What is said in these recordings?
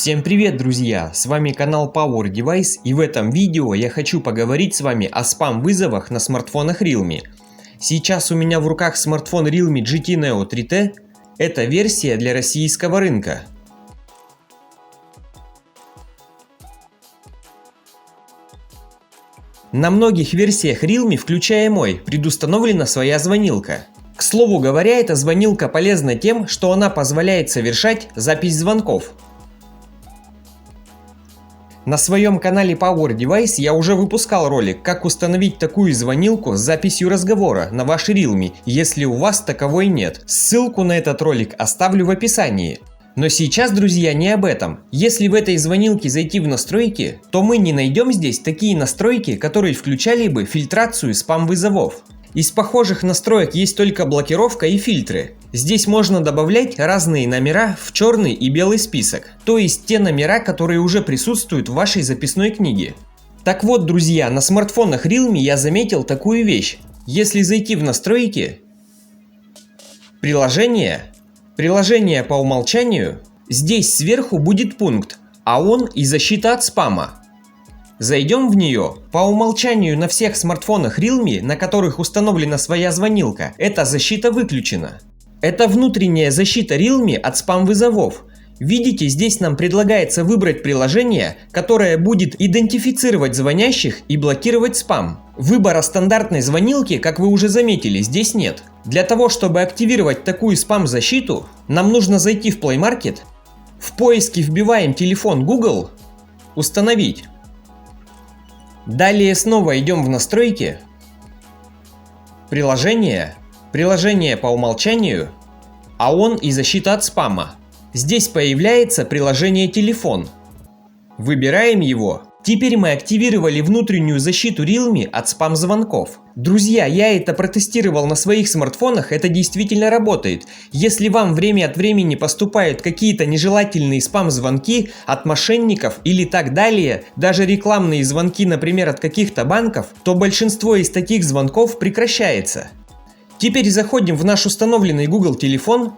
Всем привет, друзья! С вами канал Power Device, и в этом видео я хочу поговорить с вами о спам-вызовах на смартфонах Realme. Сейчас у меня в руках смартфон Realme GT Neo 3T. Это версия для российского рынка. На многих версиях Realme, включая мой, предустановлена своя звонилка. К слову говоря, эта звонилка полезна тем, что она позволяет совершать запись звонков. На своем канале Power Device я уже выпускал ролик, как установить такую звонилку с записью разговора на ваш Realme, если у вас таковой нет. Ссылку на этот ролик оставлю в описании. Но сейчас, друзья, не об этом. Если в этой звонилке зайти в настройки, то мы не найдем здесь такие настройки, которые включали бы фильтрацию спам-вызовов. Из похожих настроек есть только блокировка и фильтры. Здесь можно добавлять разные номера в черный и белый список, то есть те номера, которые уже присутствуют в вашей записной книге. Так вот, друзья, на смартфонах Realme я заметил такую вещь. Если зайти в настройки, приложение по умолчанию, здесь сверху будет пункт ООН и защита от спама. Зайдем в нее. По умолчанию на всех смартфонах Realme, на которых установлена своя звонилка, эта защита выключена. Это внутренняя защита Realme от спам-вызовов. Видите, здесь нам предлагается выбрать приложение, которое будет идентифицировать звонящих и блокировать спам. Выбора стандартной звонилки, как вы уже заметили, здесь нет. Для того, чтобы активировать такую спам-защиту, нам нужно зайти в Play Market, в поиске вбиваем телефон Google, установить. Далее снова идем в настройки, приложение по умолчанию, ООН и защита от спама. Здесь появляется приложение телефон. Выбираем его. Теперь мы активировали внутреннюю защиту Realme от спам-звонков. Друзья, я это протестировал на своих смартфонах, это действительно работает. Если вам время от времени поступают какие-то нежелательные спам-звонки от мошенников или так далее, даже рекламные звонки, например, от каких-то банков, то большинство из таких звонков прекращается. Теперь заходим в наш установленный Google телефон,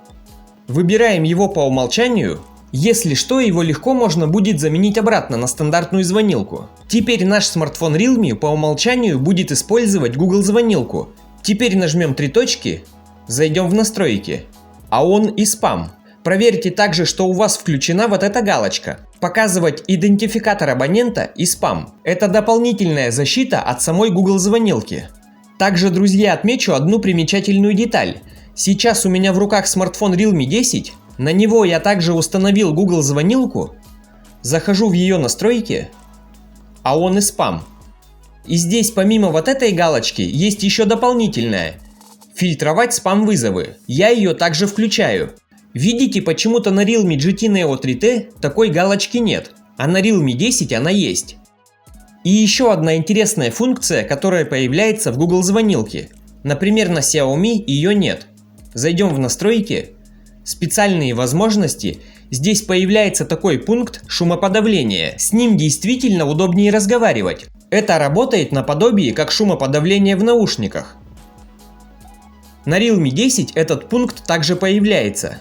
выбираем его по умолчанию. Если что, его легко можно будет заменить обратно на стандартную звонилку. Теперь наш смартфон Realme по умолчанию будет использовать Google звонилку. Теперь нажмем три точки, зайдем в настройки, ООН и спам. Проверьте также, что у вас включена вот эта галочка. Показывать идентификатор абонента и спам. Это дополнительная защита от самой Google звонилки. Также, друзья, отмечу одну примечательную деталь. Сейчас у меня в руках смартфон Realme 10. На него я также установил Google звонилку, захожу в ее настройки, ООН и спам. И здесь помимо вот этой галочки есть еще дополнительная – фильтровать спам-вызовы. Я ее также включаю. Видите, почему-то на Realme GT Neo 3T такой галочки нет, а на Realme 10 она есть. И еще одна интересная функция, которая появляется в Google звонилке. Например, на Xiaomi ее нет. Зайдем в настройки. Специальные возможности. Здесь появляется такой пункт шумоподавления. С ним действительно удобнее разговаривать. Это работает наподобие как шумоподавление в наушниках. На Realme 10 этот пункт также появляется.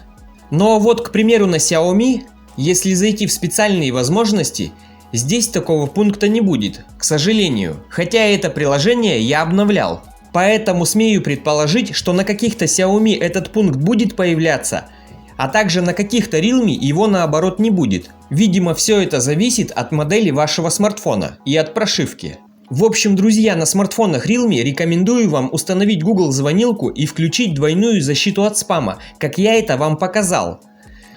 Но вот, к примеру, на Xiaomi, если зайти в специальные возможности, здесь такого пункта не будет, к сожалению. Хотя это приложение я обновлял. Поэтому смею предположить, что на каких-то Xiaomi этот пункт будет появляться, а также на каких-то Realme его наоборот не будет. Видимо, все это зависит от модели вашего смартфона и от прошивки. В общем, друзья, на смартфонах Realme рекомендую вам установить Google звонилку и включить двойную защиту от спама, как я это вам показал.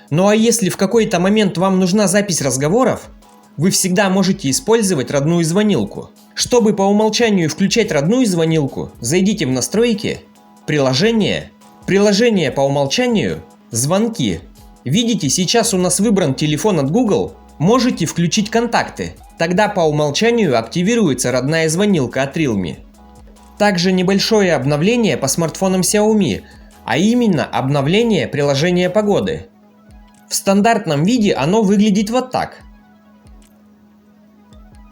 Ну а если в какой-то момент вам нужна запись разговоров, вы всегда можете использовать родную звонилку. Чтобы по умолчанию включать родную звонилку, зайдите в настройки, приложение по умолчанию, звонки. Видите, сейчас у нас выбран телефон от Google, можете включить контакты. Тогда по умолчанию активируется родная звонилка от Realme. Также небольшое обновление по смартфонам Xiaomi, а именно обновление приложения погоды. В стандартном виде оно выглядит вот так.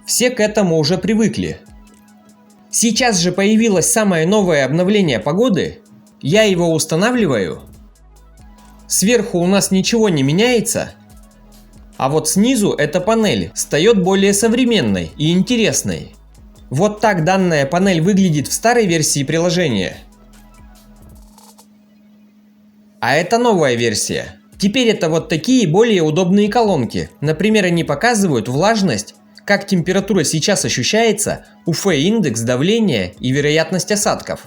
Все к этому уже привыкли. Сейчас же появилось самое новое обновление погоды. Я его устанавливаю. Сверху у нас ничего не меняется. А вот снизу эта панель стает более современной и интересной. Вот так данная панель выглядит в старой версии приложения. А это новая версия. Теперь это вот такие более удобные колонки. Например, они показывают влажность, как температура сейчас ощущается, УФ-индекс, давление и вероятность осадков.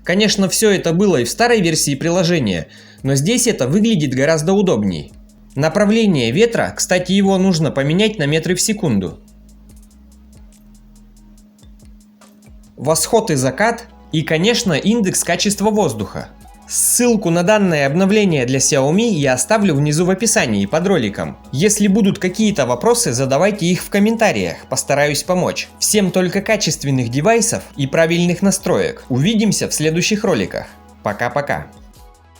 Конечно, все это было и в старой версии приложения, но здесь это выглядит гораздо удобней. Направление ветра, кстати, его нужно поменять на метры в секунду. Восход и закат и, конечно, индекс качества воздуха. Ссылку на данное обновление для Xiaomi я оставлю внизу в описании под роликом. Если будут какие-то вопросы, задавайте их в комментариях, постараюсь помочь. Всем только качественных девайсов и правильных настроек. Увидимся в следующих роликах. Пока-пока.